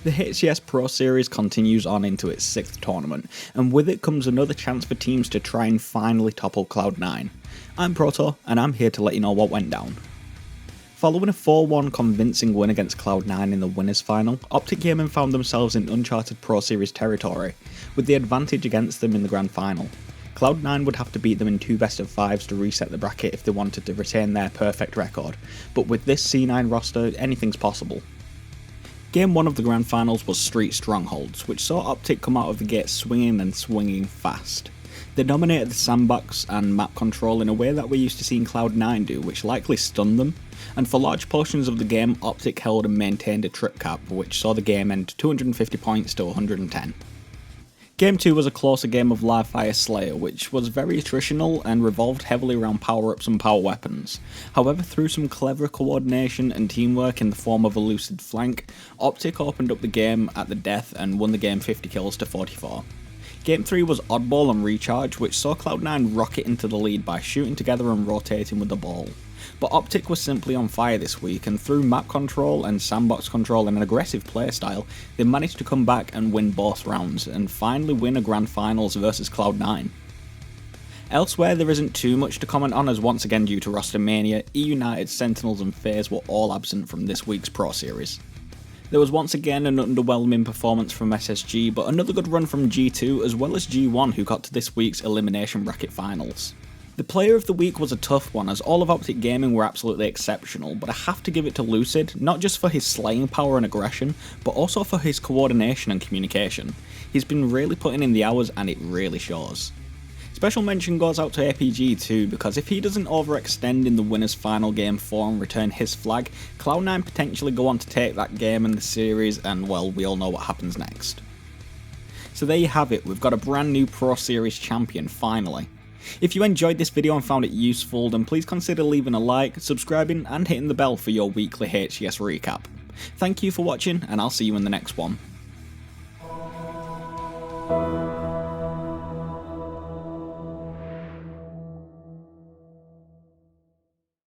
The HCS Pro Series continues on into its 6th tournament, and with it comes another chance for teams to try and finally topple Cloud9. I'm Proto, and I'm here to let you know what went down. Following a 4-1 convincing win against Cloud9 in the winners final, Optic Gaming found themselves in uncharted Pro Series territory, with the advantage against them in the grand final. Cloud9 would have to beat them in 2 best-of-5s to reset the bracket if they wanted to retain their perfect record, but with this C9 roster, anything's possible. Game 1 of the Grand Finals was Street Strongholds, which saw Optic come out of the gate swinging and swinging fast. They dominated the sandbox and map control in a way that we're used to seeing Cloud9 do, which likely stunned them, and for large portions of the game, Optic held and maintained a trip cap, which saw the game end 250 points to 110. Game 2 was a closer game of Live Fire Slayer, which was very attritional and revolved heavily around power-ups and power weapons. However, through some clever coordination and teamwork in the form of a LUCID flank, Optic opened up the game at the death and won the game 50 kills to 44. Game 3 was Oddball and Recharge, which saw Cloud9 rocket into the lead by shooting together and rotating with the ball. But Optic was simply on fire this week, and through map control and sandbox control and an aggressive playstyle, they managed to come back and win both rounds, and finally win a Grand Finals versus Cloud9. Elsewhere, there isn't too much to comment on, as once again due to roster mania, E-United, Sentinels and FaZe were all absent from this week's Pro Series. There was once again an underwhelming performance from SSG, but another good run from G2 as well as G1, who got to this week's Elimination Bracket Finals. The player of the week was a tough one, as all of Optic Gaming were absolutely exceptional, but I have to give it to LUCID, not just for his slaying power and aggression, but also for his coordination and communication. He's been really putting in the hours and it really shows. Special mention goes out to APG too, because if he doesn't overextend in the winners final game 4 and return his flag, Cloud9 potentially go on to take that game in the series, and well, we all know what happens next. So there you have it, we've got a brand new Pro Series champion finally. If you enjoyed this video and found it useful, then please consider leaving a like, subscribing and hitting the bell for your weekly HCS recap. Thank you for watching, and I'll see you in the next one.